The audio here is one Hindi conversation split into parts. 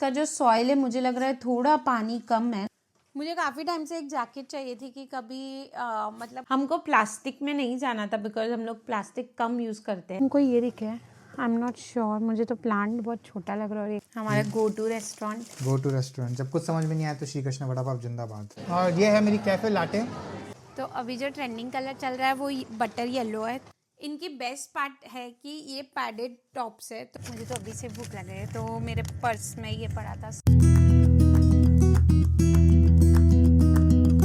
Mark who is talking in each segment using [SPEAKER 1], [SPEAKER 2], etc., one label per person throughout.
[SPEAKER 1] इसका जो सॉइल है मुझे लग रहा है थोड़ा पानी कम है। मुझे काफ़ी टाइम से एक जैकेट चाहिए थी कि कभी मतलब हमको प्लास्टिक में नहीं जाना था, बिकॉज हम लोग प्लास्टिक कम यूज़ करते हैं। हमको ये दिखे, आई एम नॉट श्योर, मुझे तो प्लांट बहुत छोटा लग रहा है। और हमारा गो टू रेस्टोरेंट
[SPEAKER 2] जब कुछ समझ में नहीं आया तो श्री कृष्ण वड़ा पाव जिंदाबाद। और ये है मेरी कैफे लाटे।
[SPEAKER 1] तो अभी जो ट्रेंडिंग कलर चल रहा है वो बटर येलो है। इनकी बेस्ट पार्ट है कि ये पैडेड टॉप्स है। तो मुझे तो अभी से भूख लग रही है, तो मेरे पर्स में ये पड़ा था।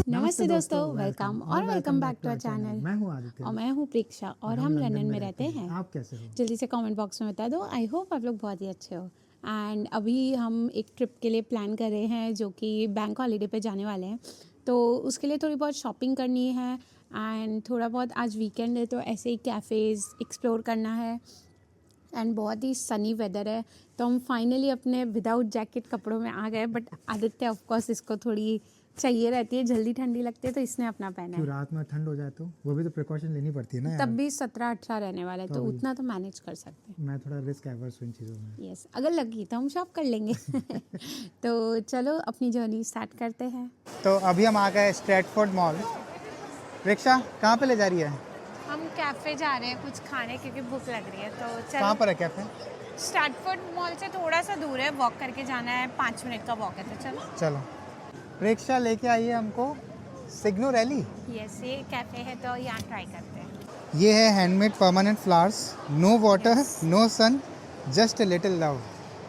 [SPEAKER 1] नमस्ते दोस्तों, वेलकम और welcome back to our channel.
[SPEAKER 2] मैं हूँ आदित्य
[SPEAKER 1] और मैं हूँ प्रेक्षा और हम लंदन में रहते हैं।
[SPEAKER 2] आप कैसे हो?
[SPEAKER 1] जल्दी से कमेंट बॉक्स में बता दो। आई होप आप लोग बहुत ही अच्छे हो। एंड अभी हम एक ट्रिप के लिए प्लान कर रहे हैं जो कि बैंक हॉलीडे पे जाने वाले हैं। तो उसके लिए थोड़ी बहुत शॉपिंग करनी है एंड थोड़ा बहुत आज वीकेंड है तो ऐसे ही कैफ़ेज़ एक्सप्लोर करना है। एंड बहुत ही सनी वेदर है तो हम फाइनली अपने विदाउट जैकेट कपड़ों में आ गए। बट आदित्य ऑफकोर्स इसको थोड़ी चाहिए रहती है, जल्दी ठंडी लगती है तो इसने अपना पहना है।
[SPEAKER 2] रात में ठंड हो जाए तो वो भी तो प्रिकॉशन लेनी पड़ती है ना यार।
[SPEAKER 1] तब भी 17-18 रहने वाला है तो उतना तो मैनेज कर सकते हैं।
[SPEAKER 2] मैं थोड़ा रिस्क एवर्स हूं इन चीज़ों में।
[SPEAKER 1] यस, अगर लगी तो हम शॉप कर लेंगे। तो चलो अपनी जर्नी स्टार्ट करते हैं।
[SPEAKER 2] तो अभी हम आ गए स्ट्रैटफोर्ड मॉल। रिक्शा कहाँ पे ले जा रही है?
[SPEAKER 1] हम कैफ़े जा रहे हैं कुछ खाने क्योंकि भूख लग रही है। तो चलो।
[SPEAKER 2] कहाँ पर है कैफे?
[SPEAKER 1] स्ट्रैटफोर्ड मॉल से थोड़ा सा दूर है, वॉक करके जाना है, 5 मिनट का वॉक है। तो चलो
[SPEAKER 2] चलो। रिक्शा लेके आई है हमको सिग्नो रैली।
[SPEAKER 1] यस, ये कैफ़े है तो यहाँ ट्राई करते हैं।
[SPEAKER 2] ये है handmade permanent flowers, no water no sun, just a little love.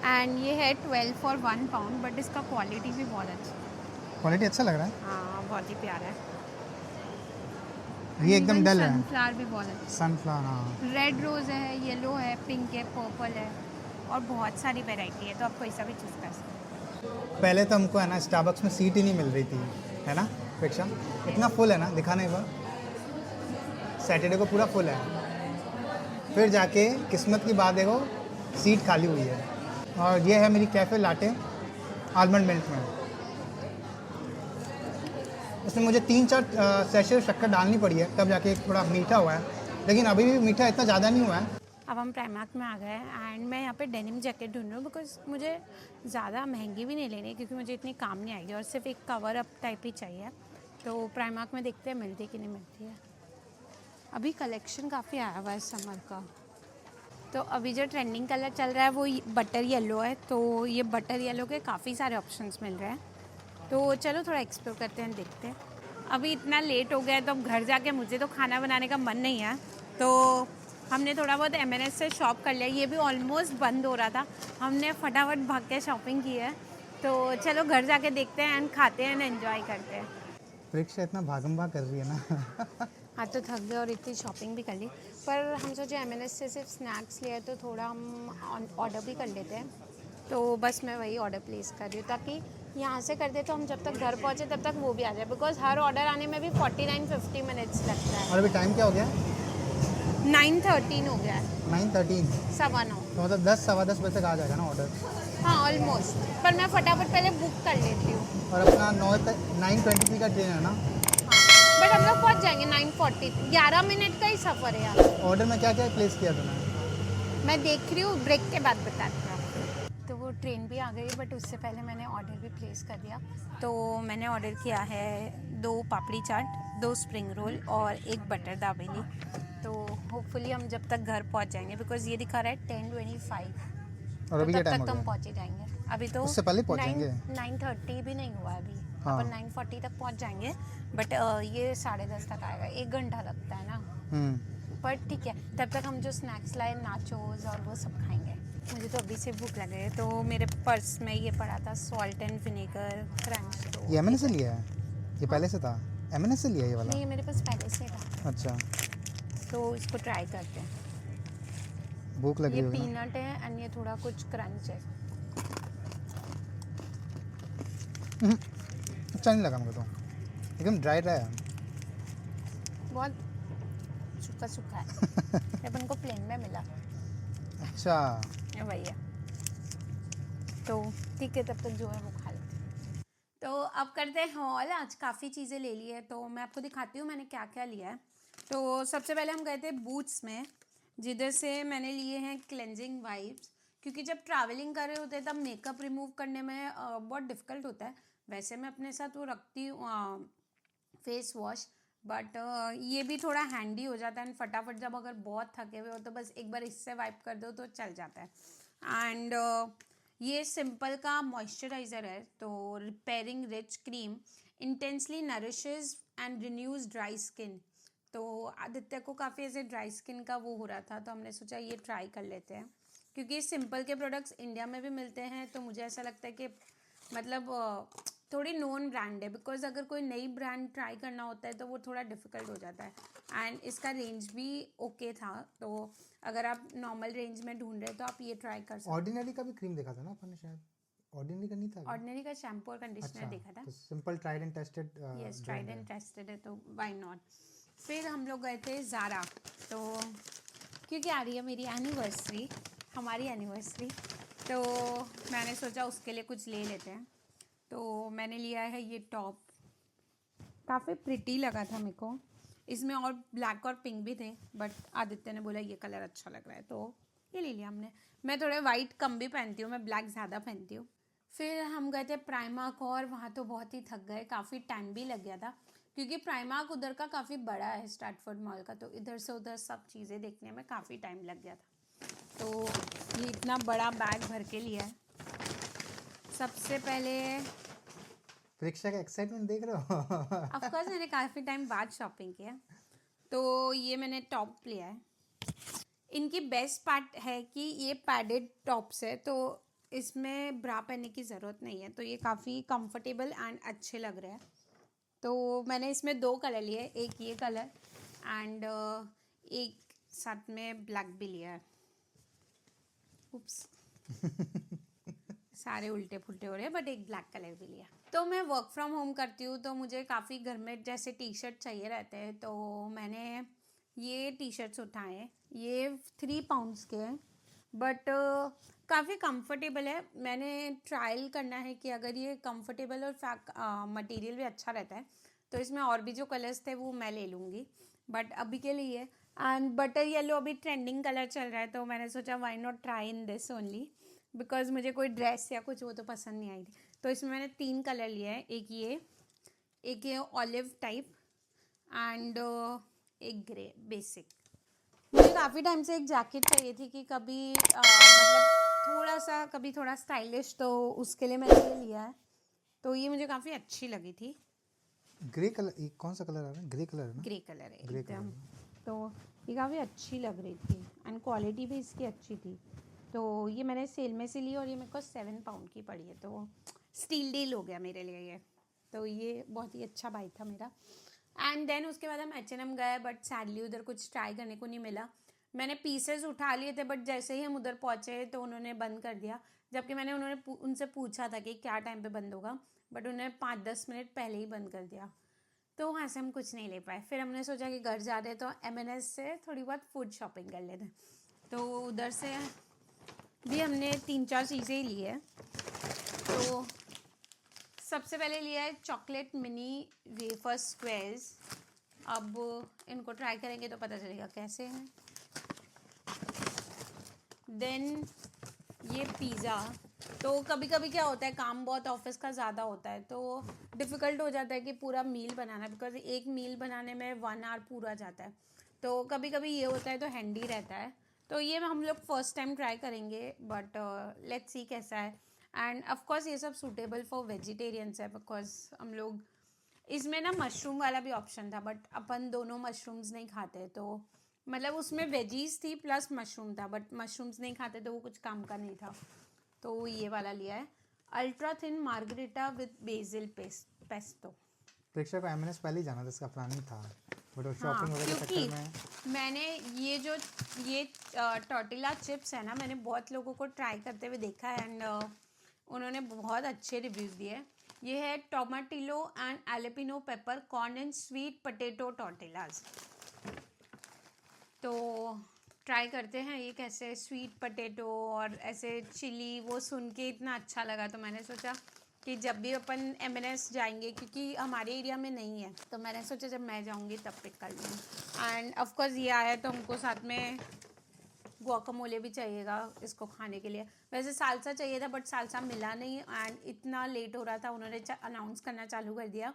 [SPEAKER 1] And ये है 12 फॉर 1 पाउंड, बट इसका क्वालिटी भी बहुत अच्छा है।
[SPEAKER 2] क्वालिटी अच्छा लग रहा है।
[SPEAKER 1] हाँ, बहुत ही प्यारा है।
[SPEAKER 2] ये एकदम डल है।
[SPEAKER 1] सनफ्लावर भी बहुत अच्छा।
[SPEAKER 2] सनफ्लावर, हाँ।
[SPEAKER 1] रेड रोज़ है, येलो है, पिंक है, पर्पल है और बहुत सारी वैरायटी है तो आप कोई सा भी चूज़ कर सकते हैं।
[SPEAKER 2] पहले तो हमको है ना स्टारबक्स में सीट ही नहीं मिल रही थी, है ना रिक्शा? इतना फुल है ना, दिखाना एक बार। सैटरडे को पूरा फुल है। फिर जाके किस्मत की बात देखो, सीट खाली हुई है। और ये है मेरी कैफ़े लाटे आलमंड मिल्क में। इसमें मुझे 3-4 सैशे शक्कर डालनी पड़ी है तब जाके थोड़ा मीठा हुआ है, लेकिन अभी भी मीठा इतना ज़्यादा नहीं हुआ है।
[SPEAKER 1] अब हम प्राइमार्क में आ गए एंड मैं यहाँ पे डेनिम जैकेट ढूंढ रही हूँ बिकॉज मुझे ज़्यादा महंगी भी नहीं लेनी है क्योंकि मुझे इतनी काम नहीं आएगी और सिर्फ एक कवर अप टाइप ही चाहिए। तो प्राइमार्क में देखते हैं मिलती है कि नहीं मिलती है। अभी कलेक्शन काफ़ी आया हुआ है समर का। तो अभी जो ट्रेंडिंग कलर चल रहा है वो बटर येलो है। तो ये बटर येलो के काफ़ी सारे ऑप्शंस मिल रहे हैं। तो चलो थोड़ा एक्सप्लोर करते हैं, देखते हैं। अभी इतना लेट हो गया है तो अब घर जाके मुझे तो खाना बनाने का मन नहीं है, तो हमने थोड़ा बहुत M&S से शॉप कर लिया। ये भी ऑलमोस्ट बंद हो रहा था, हमने फटाफट भाग के शॉपिंग की है। तो चलो घर जाके देखते हैं एंड खाते हैं एंड एंजॉय करते हैं।
[SPEAKER 2] रिक्शा इतना भागम भाग कर रही है ना।
[SPEAKER 1] आज तो थक गए और इतनी शॉपिंग भी कर ली, पर हम सोचे M&S से सिर्फ स्नैक्स लिए तो थोड़ा हम ऑर्डर भी कर लेते हैं। तो बस मैं वही ऑर्डर प्लेस कर रही हूँ ताकि यहाँ से कर दे तो हम जब तक घर पहुँचे तब तक वो भी आ जाए, बिकॉज हर ऑर्डर आने में भी 49-50 मिनट्स लगता है।
[SPEAKER 2] और अभी टाइम क्या हो गया?
[SPEAKER 1] 9:13 हो गया है।
[SPEAKER 2] 9:13।
[SPEAKER 1] 9:15।
[SPEAKER 2] तो मतलब 10-10:15 बजे तक आ जाएगा ना ऑर्डर?
[SPEAKER 1] हाँ ऑलमोस्ट, पर मैं फटाफट पहले बुक कर लेती हूँ।
[SPEAKER 2] और अपना 9:23 का ट्रेन है ना?
[SPEAKER 1] हाँ, बट हम लोग पहुँच जाएंगे 9:40। 11 मिनट का ही सफ़र है यार।
[SPEAKER 2] ऑर्डर में क्या क्या प्लेस किया तुमने?
[SPEAKER 1] मैं देख रही हूँ, ब्रेक के बाद बताती हूँ। तो वो ट्रेन भी आ गई, बट उससे पहले मैंने ऑर्डर भी प्लेस कर दिया। तो मैंने ऑर्डर किया है 2 पापड़ी चाट, 2 स्प्रिंग रोल और 1 बटर दाबेली। तो होपफुली हम जब तक घर पहुंच जाएंगे, बिकॉज ये दिखा रहा है 10:25।
[SPEAKER 2] और अभी
[SPEAKER 1] तो
[SPEAKER 2] क्या
[SPEAKER 1] तब
[SPEAKER 2] टाइम
[SPEAKER 1] तक
[SPEAKER 2] हो
[SPEAKER 1] हम
[SPEAKER 2] गया?
[SPEAKER 1] पहुंच ही जाएंगे। अभी तो
[SPEAKER 2] उससे पहले पहुंचेंगे?
[SPEAKER 1] 9:30 भी नहीं हुआ अभी।
[SPEAKER 2] हाँ।
[SPEAKER 1] अपन 9:40 तक पहुंच जाएंगे, बट ये 10:30 तक आएगा, 1 घंटा लगता है ना। पर ठीक है, तब तक हम जो स्नैक्स लाए, नाचोज और वो सब खाएंगे। मुझे तो अभी से भूख लग रही है, तो मेरे पर्स में ये पड़ा था सॉल्ट एंड विनेगर क्रंच। तो
[SPEAKER 2] ये M&S से लिया है? ये पहले से था? M&S से लिया ये वाला?
[SPEAKER 1] नहीं, ये मेरे पास पहले से था।
[SPEAKER 2] अच्छा,
[SPEAKER 1] तो इसको ट्राई करते हैं।
[SPEAKER 2] भूख लगी
[SPEAKER 1] ये
[SPEAKER 2] होगी ना?
[SPEAKER 1] पीनट है एंड ये थोड़ा कुछ क्रंच है।
[SPEAKER 2] अच्छा नहीं लगा मुझे तो, एकदम ड्राई ड्राई है।
[SPEAKER 1] बहुत सूखा सूखा है। अपन को प्लेन में मिला।
[SPEAKER 2] अच्छा,
[SPEAKER 1] ये वही है। तो ठीक है, तब तक जो है वो खा लेते हैं। तो अब करते हैं हॉल। आज काफ़ी चीज़ें ले ली है तो मैं आपको दिखाती हूँ मैंने क्या क्या लिया है। तो सबसे पहले हम गए थे बूट्स में, जिधर से मैंने लिए हैं क्लेंजिंग वाइप्स, क्योंकि जब ट्रैवलिंग कर रहे होते हैं तब मेकअप रिमूव करने में बहुत डिफ़िकल्ट होता है। वैसे मैं अपने साथ वो रखती हूँ फेस वॉश, बट ये भी थोड़ा हैंडी हो जाता है एंड फटाफट जब अगर बहुत थके हुए हो तो बस एक बार इससे वाइप कर दो तो चल जाता है। एंड ये सिंपल का मॉइस्चराइज़र है, तो repairing rich cream intensely nourishes and renews dry skin. तो आदित्य को काफ़ी ऐसे ड्राई स्किन का वो हो रहा था, तो हमने सोचा ये ट्राई कर लेते हैं, क्योंकि सिंपल के प्रोडक्ट्स इंडिया में भी मिलते हैं, तो मुझे ऐसा लगता है कि मतलब थोड़ी नोन ब्रांड है, बिकॉज अगर कोई नई ब्रांड ट्राई करना होता है तो वो थोड़ा डिफ़िकल्ट हो जाता है। एंड इसका रेंज भी ओके था, तो अगर आप नॉर्मल रेंज में ढूंढ रहे हो तो आप ये ट्राई कर सकते
[SPEAKER 2] ऑर्डिनरी का भी क्रीम देखा था ना अपन ने शायद, ऑर्डिनरी का नहीं था
[SPEAKER 1] हो।
[SPEAKER 2] क्या?
[SPEAKER 1] ऑर्डिनरी का शैम्पू और कंडीशनर
[SPEAKER 2] अच्छा,
[SPEAKER 1] देखा था।
[SPEAKER 2] तो simple tried and tested
[SPEAKER 1] yes, tried and tested है तो वाई नॉट। फिर हम लोग गए थे ज़ारा, तो क्योंकि आ रही है मेरी एनिवर्सरी, हमारी एनिवर्सरी, तो मैंने सोचा उसके लिए कुछ ले लेते हैं। तो मैंने लिया है ये टॉप, काफ़ी प्रिटी लगा था मेरे को। इसमें और ब्लैक और पिंक भी थे, बट आदित्य ने बोला ये कलर अच्छा लग रहा है तो ये ले लिया हमने। मैं थोड़े वाइट कम भी पहनती हूँ, मैं ब्लैक ज़्यादा पहनती हूँ। फिर हम गए थे प्राइमार्क, और वहाँ तो बहुत ही थक गए, काफ़ी टाइम भी लग गया था, क्योंकि प्राइमार्क उधर का काफ़ी बड़ा है स्ट्रैटफोर्ड मॉल का, तो इधर से उधर सब चीज़ें देखने में काफ़ी टाइम लग गया था। तो ये इतना बड़ा बैग भर के लिया है। सबसे पहले
[SPEAKER 2] परीक्षा का एक्साइटमेंट देख रहे हो?
[SPEAKER 1] ऑफ कोर्स मैंने काफ़ी टाइम बाद शॉपिंग किया, तो ये मैंने टॉप लिया है। इनकी बेस्ट पार्ट है कि ये पैडेड टॉप्स है, तो इसमें ब्रा पहनने की ज़रूरत नहीं है, तो ये काफ़ी कंफर्टेबल एंड अच्छे लग रहे हैं। तो मैंने इसमें 2 कलर लिए, एक ये कलर एंड एक साथ में ब्लैक भी लिया है। उप्स सारे उल्टे फुल्टे हो रहे हैं, बट एक ब्लैक कलर भी लिया। तो मैं वर्क फ्रॉम होम करती हूँ, तो मुझे काफ़ी घर में जैसे टी शर्ट चाहिए रहते हैं, तो मैंने ये टी शर्ट्स उठाए। ये 3 पाउंड्स के हैं, बट काफ़ी कंफर्टेबल है। मैंने ट्रायल करना है कि अगर ये कंफर्टेबल और मटेरियल भी अच्छा रहता है तो इसमें और भी जो कलर्स थे वो मैं ले लूँगी, बट अभी के लिए एंड बटर येलो अभी ट्रेंडिंग कलर चल रहा है, तो मैंने सोचा why not try in this only, because मुझे कोई ड्रेस या कुछ वो तो पसंद नहीं आई थी। तो इसमें मैंने 3 कलर लिए हैं, एक ये ऑलिव टाइप एंड एक ग्रे बेसिक। मुझे काफ़ी टाइम से एक जैकेट चाहिए थी कि कभी मतलब थोड़ा सा कभी थोड़ा स्टाइलिश, तो उसके लिए मैंने ये लिया है। तो ये मुझे काफ़ी अच्छी लगी थी।
[SPEAKER 2] ग्रे कलर, ये कौन सा कलर आ रहा है? ग्रे कलर है ना?
[SPEAKER 1] ग्रे कलर है
[SPEAKER 2] ग्रे
[SPEAKER 1] एकदम।
[SPEAKER 2] कलर।
[SPEAKER 1] तो ये काफ़ी अच्छी लग रही थी एंड क्वालिटी भी इसकी अच्छी थी, तो ये मैंने सेल में से ली और ये मेरे को 7 पाउंड की पड़ी है, तो स्टील डील हो गया मेरे लिए ये। तो ये बहुत ही अच्छा बाई था मेरा। एंड देन उसके बाद हम H&M गए, बट सैडली उधर कुछ ट्राई करने को नहीं मिला। मैंने पीसेस उठा लिए थे, बट जैसे ही हम उधर पहुँचे तो उन्होंने बंद कर दिया, जबकि मैंने उनसे पूछा था कि क्या टाइम पे बंद होगा, बट उन्होंने 5-10 मिनट पहले ही बंद कर दिया, तो वहाँ से हम कुछ नहीं ले पाए। फिर हमने सोचा कि घर जा रहे तो M&S से थोड़ी बहुत फूड शॉपिंग कर लेते, तो उधर से भी हमने 3-4 चीज़ें ही ली है। तो सबसे पहले लिया है चॉकलेट मिनी वेफर स्क्वेयर्स। अब इनको ट्राई करेंगे तो पता चलेगा कैसे हैं। देन ये पिज़्ज़ा, तो कभी कभी क्या होता है, काम बहुत ऑफिस का ज़्यादा होता है, तो डिफ़िकल्ट हो जाता है कि पूरा मील बनाना, बिकॉज एक मील बनाने में 1 आवर पूरा जाता है, तो कभी कभी ये होता है तो हैंडी रहता है। तो ये हम लोग फर्स्ट टाइम ट्राई करेंगे, बट लेट्स सी कैसा है। एंड ऑफ कोर्स ये सब सूटेबल फॉर वेजिटेरियंस है, बिकॉज हम लोग इसमें ना मशरूम वाला भी ऑप्शन था, बट अपन दोनों मशरूम्स नहीं खाते, तो मतलब उसमें वेजीज थी प्लस मशरूम था, बट मशरूम्स नहीं खाते तो वो कुछ काम का नहीं था, तो ये वाला लिया है ultra thin margherita with basil pesto.
[SPEAKER 2] परीक्षा को M&S पहले ही जाना था, इसका प्लानिंग था, बट
[SPEAKER 1] हाँ,
[SPEAKER 2] शॉपिंग वगैरह के
[SPEAKER 1] क्योंकि
[SPEAKER 2] चक्कर में।
[SPEAKER 1] मैंने ये टॉर्टिला चिप्स है ना, मैंने बहुत लोगों को ट्राई करते हुए देखा है एंड उन्होंने बहुत अच्छे रिव्यूज़ दिए। ये है tomatillo and jalapeno pepper corn and sweet potato tortillas. तो ट्राई करते हैं ये कैसे स्वीट पोटैटो और ऐसे चिली, वो सुन के इतना अच्छा लगा, तो मैंने सोचा कि जब भी अपन M&S जाएंगे, क्योंकि हमारे एरिया में नहीं है, तो मैंने सोचा जब मैं जाऊंगी तब पिक कर लूँगी। एंड ऑफकोर्स ये आया तो हमको साथ में गुआकामोले भी चाहिएगा इसको खाने के लिए। वैसे सालसा चाहिए था बट सालसा मिला नहीं एंड इतना लेट हो रहा था, उन्होंने अनाउंस करना चालू कर दिया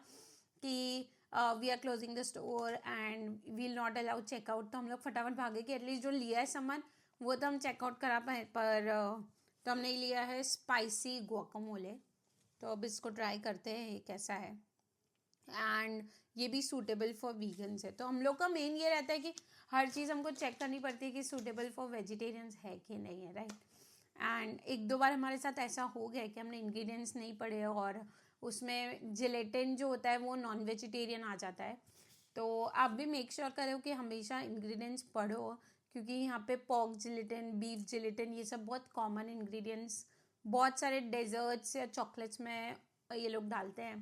[SPEAKER 1] कि we are closing the store and will not allow checkout. तो हम लोग फटाफट भागे कि एटलीस्ट जो लिया है सामान वो तो हम चेकआउट करा पाए, पर तो हमने लिया है स्पाइसी गुआकामोले। तो अब इसको ट्राई करते हैं ये कैसा है, एंड ये भी सूटेबल फॉर वीगन्स है। तो हम लोग का मेन ये रहता है कि हर चीज़ हमको चेक करनी पड़ती है कि सूटेबल फॉर वेजिटेरियंस है कि नहीं है, राइट। एंड एक दो बार हमारे साथ ऐसा हो गया कि हमने इंग्रेडिएंट्स नहीं पढ़े और उसमें जिलेटिन जो होता है वो नॉन वेजिटेरियन आ जाता है। तो आप भी मेक श्योर करो कि हमेशा इंग्रेडिएंट्स पढ़ो, क्योंकि यहाँ पे पॉर्क जिलेटिन, बीफ जिलेटिन, ये सब बहुत कॉमन इंग्रेडिएंट्स बहुत सारे डेजर्ट्स या चॉकलेट्स में ये लोग डालते हैं।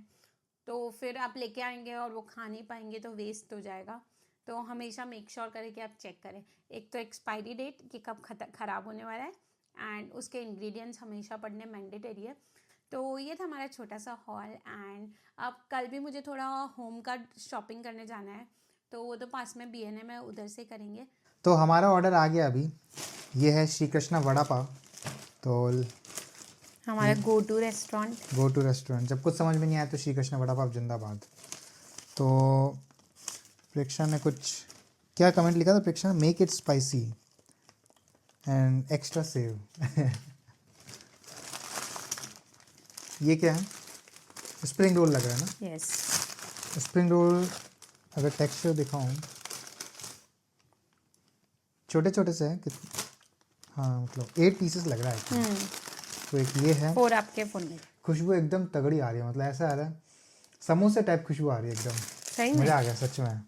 [SPEAKER 1] तो फिर आप लेके आएंगे और वो खा नहीं पाएंगे तो वेस्ट हो जाएगा। तो हमेशा मेक श्योर करें कि आप चेक करें, एक तो एक्सपायरी डेट कि कब ख़राब होने वाला है, एंड उसके इंग्रेडिएंट्स हमेशा पढ़ने मैंडेटरी है। तो ये था हमारा छोटा सा हॉल। एंड अब कल भी मुझे थोड़ा होम का शॉपिंग करने जाना है, तो वो तो पास में B&M है, उधर से करेंगे।
[SPEAKER 2] तो हमारा ऑर्डर आ गया अभी, ये है श्री कृष्णा वड़ा पाव। तो
[SPEAKER 1] हमारा गो टू रेस्टोरेंट,
[SPEAKER 2] जब कुछ समझ में नहीं आया तो श्री कृष्णा वड़ा पाव जिंदाबाद। तो प्रेक्षा ने कुछ क्या कमेंट लिखा था Preksha, make it spicy and extra sev. ये क्या है, स्प्रिंग रोल लग रहा है ना?
[SPEAKER 1] यस।
[SPEAKER 2] स्प्रिंग रोल अगर टेक्सचर दिखाऊं, छोटे छोटे से हैं, हाँ मतलब 8 पीसेस लग रहा है। तो एक ये है,
[SPEAKER 1] 4 आपके फोन में।
[SPEAKER 2] खुशबू एकदम तगड़ी आ रही है, मतलब ऐसा आ रहा है समोसे टाइप खुशबू आ रही है एकदम,
[SPEAKER 1] सही में
[SPEAKER 2] मज़ा आ गया सच में।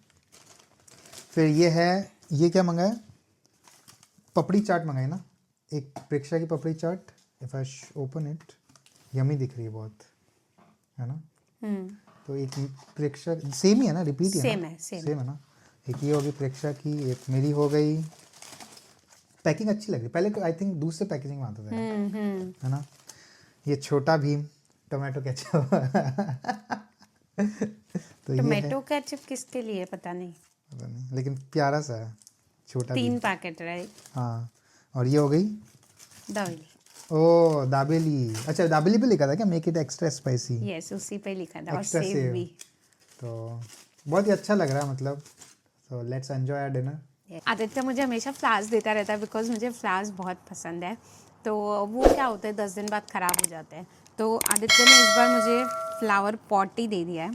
[SPEAKER 2] फिर ये है, ये क्या मंगाया, पपड़ी चाट मंगाई ना, एक प्रेक्षा की papdi chaat. If I open it, yummy दिख रही है बहुत, है ना? तो एक प्रेक्षा सेम ही है ना, रिपीट ही है ना? सेम है ना। एक ये होगी प्रेक्षा की, एक मेरी हो गई। पैकिंग अच्छी लग रही है, पहले तो आई थिंक दूसरे पैकेजिंग में आता था, है ना? ये छोटा भीम टोमेटो केचप। तो
[SPEAKER 1] टोमेटो केचप किसके लिए पता नहीं,
[SPEAKER 2] लेकिन प्यारा सा है, छोटा
[SPEAKER 1] 3 पैकेट, राइट।
[SPEAKER 2] हाँ, और ये हो गई
[SPEAKER 1] दाबेली।
[SPEAKER 2] ओ दाबेली, अच्छा दाबेली पे लिखा था क्या, make it extra spicy?
[SPEAKER 1] Yes, उसी पे लिखा था, और
[SPEAKER 2] एक्स्ट्रा
[SPEAKER 1] सेव भी।
[SPEAKER 2] तो बहुत ही अच्छा लग रहा है मतलब। So let's enjoy our dinner.
[SPEAKER 1] Aditya मुझे हमेशा फ्लावर्स देता रहता है बिकॉज मुझे फ्लावर्स बहुत पसंद है। तो वो क्या होता है 10 दिन बाद ख़राब हो जाते हैं। तो आदित्य ने इस बार मुझे फ्लावर पॉट ही दे दिया है।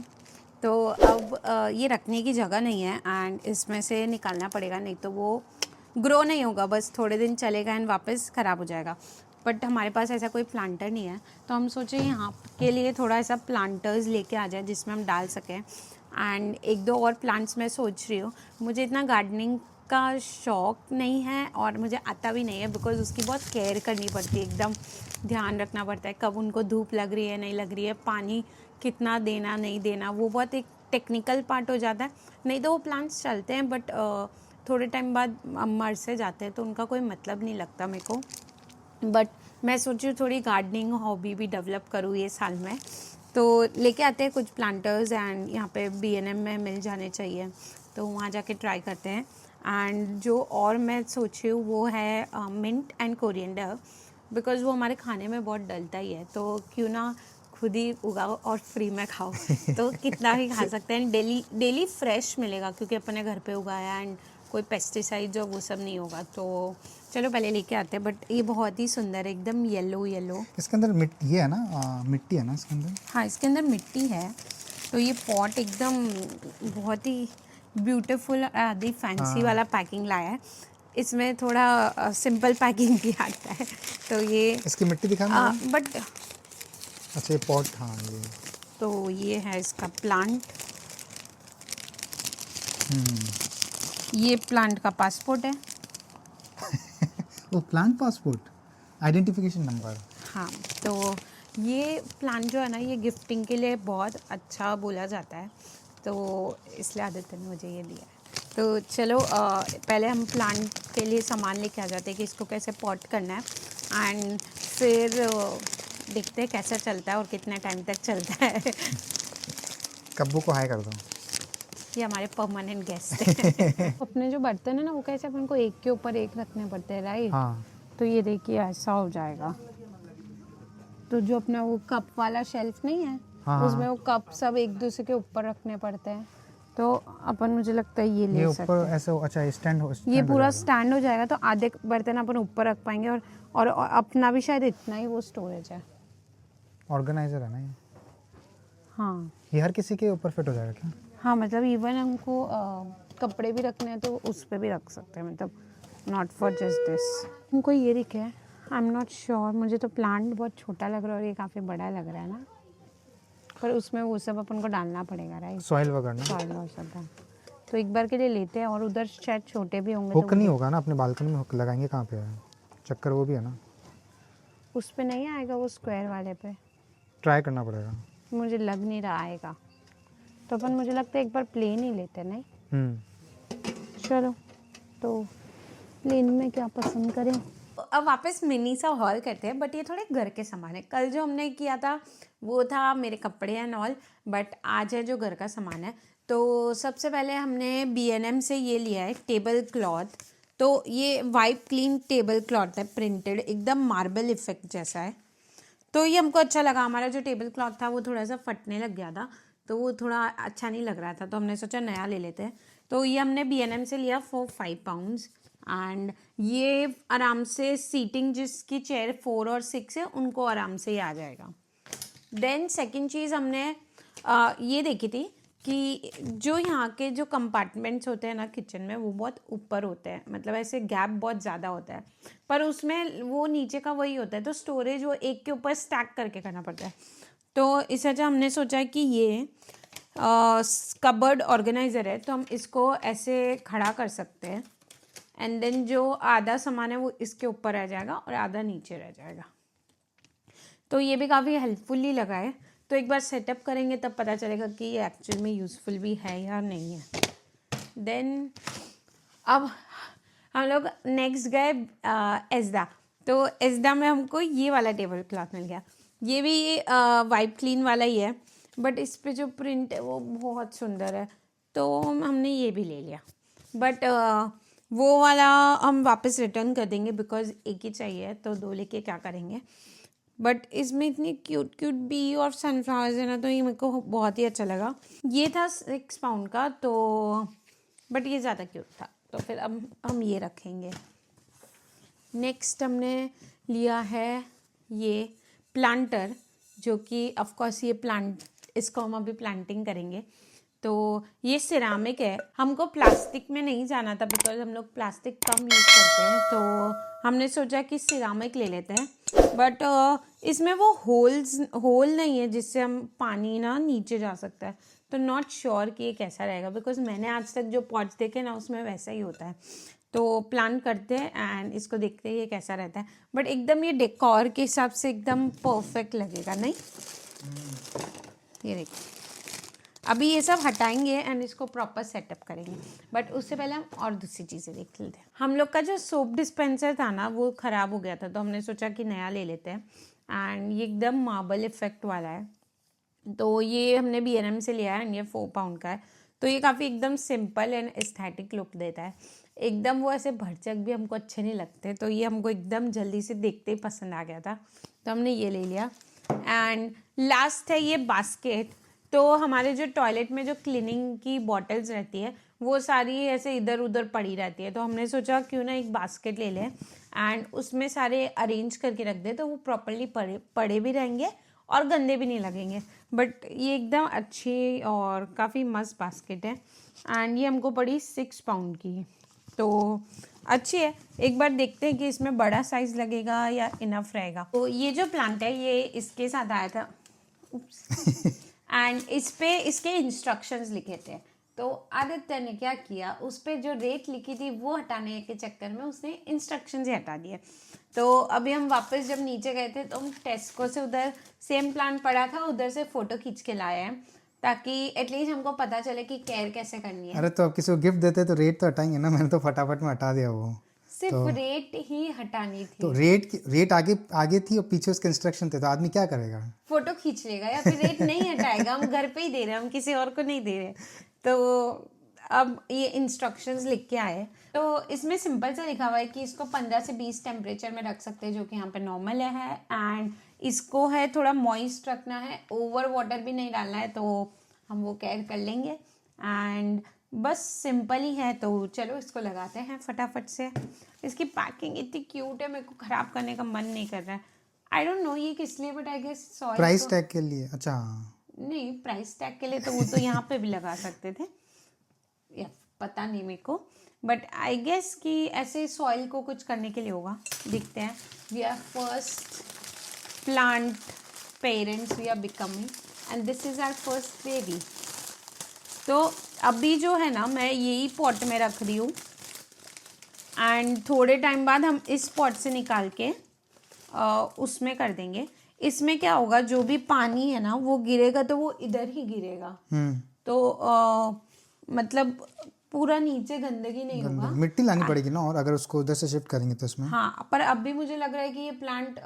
[SPEAKER 1] तो अब ये रखने की जगह नहीं है एंड इसमें से निकालना पड़ेगा, नहीं तो वो ग्रो नहीं होगा, बस थोड़े दिन चलेगा एंड वापस ख़राब हो जाएगा। बट हमारे पास ऐसा कोई प्लांटर नहीं है, तो हम सोचे यहाँ के लिए थोड़ा ऐसा प्लांटर्स लेके आ जाए जिसमें हम डाल सकें। एंड एक दो और प्लांट्स मैं सोच रही हूँ। मुझे इतना गार्डनिंग का शौक़ नहीं है और मुझे आता भी नहीं है बिकॉज उसकी बहुत केयर करनी पड़ती है, एकदम ध्यान रखना पड़ता है कब उनको धूप लग रही है नहीं लग रही है, पानी कितना देना नहीं देना, वो बहुत एक टेक्निकल पार्ट हो जाता है। नहीं तो वो प्लांट्स चलते हैं बट थोड़े टाइम बाद मर से जाते हैं, तो उनका कोई मतलब नहीं लगता मेरे को। बट मैं सोची थोड़ी गार्डनिंग हॉबी भी डेवलप करूँ ये साल में, तो लेके आते हैं कुछ प्लांटर्स एंड यहाँ पे B&M में मिल जाने चाहिए, तो वहाँ जाके ट्राई करते हैं। एंड जो और मैं सोची हूँ वो है मिंट एंड कोरिएंडर, बिकॉज़ वो हमारे खाने में बहुत डलता ही है, तो क्यों ना खुद ही उगाओ और फ्री में खाओ। तो कितना भी खा सकते हैं, डेली फ्रेश मिलेगा क्योंकि अपने घर पे उगाया एंड कोई पेस्टिसाइड जो वो सब नहीं होगा। तो चलो पहले लेके आते हैं। बट ये बहुत ही सुंदर है, एकदम येलो।
[SPEAKER 2] इसके अंदर ये है ना, मिट्टी है ना इसके अंदर?
[SPEAKER 1] हाँ, इसके अंदर मिट्टी है। तो ये पॉट एकदम बहुत ही ब्यूटीफुल आदि फैंसी वाला पैकिंग लाया है। इसमें थोड़ा सिंपल पैकिंग भी आता है। तो ये
[SPEAKER 2] इसकी मिट्टी दिखाना
[SPEAKER 1] बट
[SPEAKER 2] अच्छा ये पॉट, हाँ ये
[SPEAKER 1] तो ये है इसका प्लांट। ये प्लांट का पासपोर्ट है।
[SPEAKER 2] वो प्लांट पासपोर्ट, आइडेंटिफिकेशन नंबर।
[SPEAKER 1] हाँ, तो ये प्लांट जो है ना ये गिफ्टिंग के लिए बहुत अच्छा बोला जाता है, तो इसलिए आदित्य ने मुझे ये दिया है। तो चलो पहले हम प्लांट के लिए सामान लेके आ जाते हैं कि इसको कैसे पॉट करना है एंड फिर देखते हैं कैसा चलता है और कितने टाइम तक चलता है।
[SPEAKER 2] कब्बू को हाय कर दो।
[SPEAKER 1] ये हमारे परमानेंट गेस्ट हैं। अपने जो बर्तन है ना वो कैसे अपन को एक के ऊपर एक रखने पड़ते हैं, राइट?
[SPEAKER 2] हाँ
[SPEAKER 1] तो ये देखिए ऐसा हो जाएगा। तो जो अपना वो कप वाला शेल्फ नहीं है,
[SPEAKER 2] हाँ,
[SPEAKER 1] उसमें वो कप सब एक दूसरे के ऊपर रखने पड़ते हैं। तो अपन मुझे लगता है ये ले सकते
[SPEAKER 2] ऊपर
[SPEAKER 1] हैं।
[SPEAKER 2] ऐसे अच्छा स्टैंड हो,
[SPEAKER 1] ये
[SPEAKER 2] stand हो
[SPEAKER 1] पूरा
[SPEAKER 2] जाएगा।
[SPEAKER 1] स्टैंड हो जाएगा, तो आधे बर्तन अपन ऊपर रख पाएंगे और अपना भी शायद इतना ही वो स्टोरेज है।
[SPEAKER 2] ऑर्गेनाइजर है ना ये।
[SPEAKER 1] हाँ
[SPEAKER 2] ये हर किसी के ऊपर फिट हो जाएगा क्या?
[SPEAKER 1] हाँ, मतलब इवन हमको कपड़े भी रखने हैं तो उस पर भी रख सकते हैं, मतलब नॉट फॉर जस्ट दिस। हमको ये दिखे, आई एम नॉट श्योर, मुझे तो प्लांट बहुत छोटा लग रहा है और ये काफ़ी बड़ा लग रहा है ना, पर उसमें वो सब अपन को डालना पड़ेगा, राइट?
[SPEAKER 2] सॉइल वगैरह ना।
[SPEAKER 1] सॉइल और सब डाल। तो एक बार के लिए लेते हैं, और उधर शायद छोटे भी होंगे।
[SPEAKER 2] हुक
[SPEAKER 1] तो
[SPEAKER 2] नहीं होगा ना, अपने बालकनी में हुक लगाएंगे कहाँ पे है, चक्कर वो भी है ना।
[SPEAKER 1] उस पे नहीं आएगा, वो स्क्वायर वाले पे
[SPEAKER 2] ट्राई करना पड़ेगा।
[SPEAKER 1] मुझे लग नहीं रहा आएगा, तो अपन मुझे लगता है एक बार प्लेन ही लेते हैं, नहीं? चलो, तो प्लेन में क्या पसंद करें। अब वापस मिनी सा हॉल करते हैं, बट ये थोड़े घर के सामान है। कल जो हमने किया था वो था मेरे कपड़े एंड ऑल, बट आज है जो घर का सामान है। तो सबसे पहले हमने B&M से ये लिया है टेबल क्लॉथ। तो ये वाइप क्लीन टेबल क्लॉथ है, प्रिंटेड, एकदम मार्बल इफेक्ट जैसा है। तो ये हमको अच्छा लगा। हमारा जो टेबल क्लॉथ था वो थोड़ा सा फटने लग गया था, तो वो थोड़ा अच्छा नहीं लग रहा था, तो हमने सोचा नया ले लेते हैं। तो ये हमने B&M से लिया फॉर 5 पाउंड्स, एंड ये आराम से सीटिंग जिसकी चेयर 4 और 6 है उनको आराम से ही आ जाएगा। देन सेकंड चीज़ हमने ये देखी थी कि जो यहाँ के जो कंपार्टमेंट्स होते हैं ना किचन में, वो बहुत ऊपर होते हैं, मतलब ऐसे गैप बहुत ज़्यादा होता है, पर उसमें वो नीचे का वही होता है, तो स्टोरेज वो एक के ऊपर स्टैक करके करना पड़ता है। तो इस वजह हमने सोचा कि ये कबर्ड ऑर्गेनाइज़र है, तो हम इसको ऐसे खड़ा कर सकते हैं, एंड देन जो आधा सामान है वो इसके ऊपर रह जाएगा और आधा नीचे रह जाएगा। तो ये भी काफ़ी हेल्पफुली लगा है। तो एक बार सेटअप करेंगे तब पता चलेगा कि ये एक्चुअल में यूज़फुल भी है या नहीं है। देन अब हम लोग नेक्स्ट गए एज़दा। तो एज़दा में हमको ये वाला टेबल क्लॉथ मिल गया। ये भी वाइप क्लीन वाला ही है, बट इस पे जो प्रिंट है वो बहुत सुंदर है, तो हमने ये भी ले लिया। बट वो वाला हम वापस रिटर्न कर देंगे, बिकॉज एक ही चाहिए, तो 2 लेके क्या करेंगे। बट इसमें इतनी क्यूट क्यूट बी और सनफ्लावर्स है ना, तो ये मेरे को बहुत ही अच्छा लगा। ये था 6 पाउंड का, तो बट ये ज़्यादा क्यूट था, तो फिर अब हम ये रखेंगे। नेक्स्ट हमने लिया है ये प्लांटर, जो कि ऑफकोर्स ये प्लांट, इसको हम अभी प्लांटिंग करेंगे। तो ये सिरामिक है, हमको प्लास्टिक में नहीं जाना था, बिकॉज हम लोग प्लास्टिक कम यूज़ करते हैं, तो हमने सोचा कि सिरामिक ले लेते हैं। बट इसमें वो होल नहीं है जिससे हम पानी ना नीचे जा सकता है, तो नॉट श्योर कि ये कैसा रहेगा, बिकॉज मैंने आज तक जो पॉट्स देखे ना उसमें वैसा ही होता है। तो प्लान करते हैं एंड इसको देखते हैं ये कैसा रहता है, बट एकदम ये डेकोर के हिसाब से एकदम परफेक्ट लगेगा, नहीं? ये देखिए, अभी ये सब हटाएंगे एंड इसको प्रॉपर सेटअप करेंगे, बट उससे पहले हम और दूसरी चीज़ें देख लेते हैं। हम लोग का जो सोप डिस्पेंसर था ना वो ख़राब हो गया था, तो हमने सोचा कि नया ले लेते हैं, एंड ये एकदम मार्बल इफेक्ट वाला है। तो ये हमने B&M से लिया है एंड ये 4 पाउंड का है। तो ये काफ़ी एकदम सिंपल एंड एस्थेटिक लुक देता है, एकदम वो ऐसे भरचक भी हमको अच्छे नहीं लगते, तो ये हमको एकदम जल्दी से देखते ही पसंद आ गया था, तो हमने ये ले लिया। एंड लास्ट है ये बास्केट। तो हमारे जो टॉयलेट में जो क्लीनिंग की बॉटल्स रहती है वो सारी ऐसे इधर उधर पड़ी रहती है, तो हमने सोचा क्यों ना एक बास्केट ले लें एंड उसमें सारे अरेंज करके रख दें, तो वो प्रॉपर्ली पड़े भी रहेंगे और गंदे भी नहीं लगेंगे। बट ये एकदम अच्छी और काफ़ी मस्त बास्केट है, एंड ये हमको पड़ी 6 पाउंड की, तो अच्छी है। एक बार देखते हैं कि इसमें बड़ा साइज़ लगेगा या इनफ रहेगा। तो ये जो प्लांट है ये इसके साथ आया था एंड इस पे इसके इंस्ट्रक्शंस लिखे थे, तो आदित्य ने क्या किया, उस पे जो रेट लिखी थी वो हटाने के चक्कर में उसने इंस्ट्रक्शंस ही हटा दिए। तो अभी हम वापस जब नीचे गए थे तो हम टेस्को से उधर सेम प्लांट पड़ा था, उधर से फ़ोटो खींच के लाए हैं, ताकि एटलीस्ट हमको पता चले कि केयर कैसे करनी है।
[SPEAKER 2] अरे तो अब किसी को गिफ्ट देते तो रेट तो हटाएंगे ना, मैंने तो फटाफट में हटा दिया वो।
[SPEAKER 1] सिर्फ रेट ही हटानी थी।
[SPEAKER 2] तो रेट आगे थी और पीछे उसके इंस्ट्रक्शन थे, तो आदमी क्या करेगा?
[SPEAKER 1] फोटो खींच लेगा या फिर रेट नहीं हटाएगा। हम घर पे ही दे रहे हैं, हम किसी और को नहीं दे रहे। तो अब ये इंस्ट्रक्शंस लिख के आए, तो इसमें सिंपल सा लिखा हुआ है कि इसको 15 से 20 टेम्परेचर में रख सकते हैं, जो कि यहाँ पे नॉर्मल है। एंड इसको है थोड़ा मॉइस्ट रखना है, ओवर वाटर भी नहीं डालना है, तो हम वो केयर कर लेंगे। एंड बस सिंपल ही है, तो चलो इसको लगाते हैं फटाफट से। इसकी पैकिंग इतनी क्यूट है, मेरे को ख़राब करने का मन नहीं कर रहा है। आई डोंट नो ये किस लिए, but I guess soil
[SPEAKER 2] price tag के लिए। अच्छा
[SPEAKER 1] नहीं, प्राइस टैग के लिए तो वो तो यहाँ पे भी लगा सकते थे, या पता नहीं मेरे को, बट आई गेस कि ऐसे सॉइल को कुछ करने के लिए होगा। देखते हैं। We are first plant parents we are becoming and this is our first baby. तो अभी जो है ना, मैं यही पॉट में रख रही हूँ एंड थोड़े टाइम बाद हम इस पॉट से निकाल के उसमें कर देंगे। इसमें क्या होगा, जो भी पानी है ना वो गिरेगा तो वो इधर ही गिरेगा, तो मतलब पूरा नीचे गंदगी नहीं होगा।
[SPEAKER 2] मिट्टी लानी पड़ेगी ना, और अगर उसको उधर से शिफ्ट करेंगे तो इसमें।
[SPEAKER 1] हाँ, पर अब भी मुझे लग रहा है कि ये प्लांट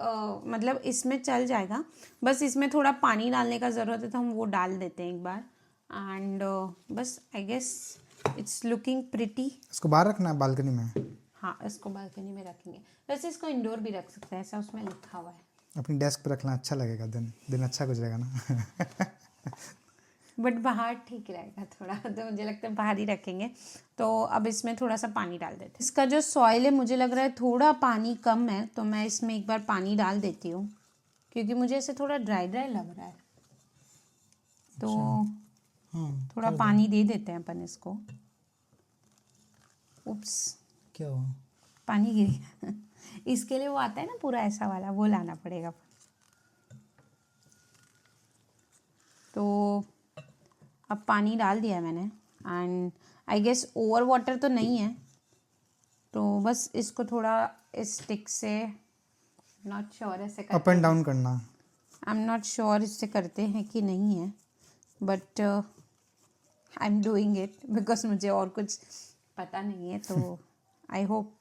[SPEAKER 1] मतलब इसमें चल जाएगा, बस इसमें थोड़ा पानी डालने का ज़रूरत है, तो हम वो डाल देते हैं एक बार। एंड बस I guess it's looking pretty.
[SPEAKER 2] इसको बाहर रखना है बालकनी में।
[SPEAKER 1] हाँ, इसको बालकनी में रखेंगे। वैसे इसको इंडोर भी रख सकते हैं, ऐसा उसमें लिखा हुआ है।
[SPEAKER 2] अपनी डेस्क पे रखना अच्छा लगेगा, दिन अच्छा गुजरेगा ना।
[SPEAKER 1] बट बाहर ठीक रहेगा थोड़ा, तो मुझे लगता है बाहर ही रखेंगे। तो अब इसमें थोड़ा सा पानी डाल देते हैं। इसका जो सॉइल है मुझे लग रहा है थोड़ा पानी कम है, तो मैं इसमें एक बार पानी डाल देती हूँ, क्योंकि मुझे ऐसे थोड़ा ड्राई ड्राई लग रहा है। तो थोड़ा पानी दे देते हैं अपन इसको। उप्स,
[SPEAKER 2] क्या हुआ?
[SPEAKER 1] पानी गिर गया। इसके लिए वो आता है ना पूरा ऐसा वाला, वो लाना पड़ेगा। तो अब पानी डाल दिया है मैंने and I guess over water तो नहीं है, तो बस इसको थोड़ा स्टिक से, नॉट श्योर ऐसे
[SPEAKER 2] अप एंड डाउन करना।
[SPEAKER 1] आई एम नॉट श्योर इससे करते हैं कि नहीं है, but I am doing it because मुझे और कुछ पता नहीं है। तो I hope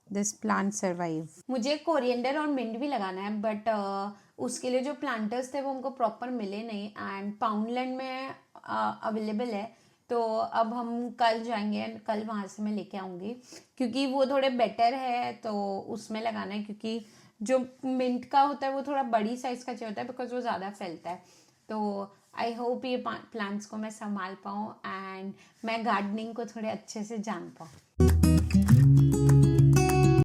[SPEAKER 1] this plant survive. मुझे कोरिएंडर और मिंट भी लगाना है, बट उसके लिए जो प्लांटर्स थे वो हमको प्रॉपर मिले नहीं, एंड पाउंडलैंड में अवेलेबल है। तो अब हम कल जाएंगे, कल वहाँ से मैं लेके आऊँगी, क्योंकि वो थोड़े बेटर है, तो उसमें लगाना है। क्योंकि जो मिंट का होता है वो थोड़ा बड़ी साइज़ का चाहिए होता है, बिकॉज वो ज़्यादा फैलता है। तो आई होप ये प्लांट्स को मैं संभाल पाऊँ एंड मैं गार्डनिंग को थोड़े अच्छे से जान पाऊँ।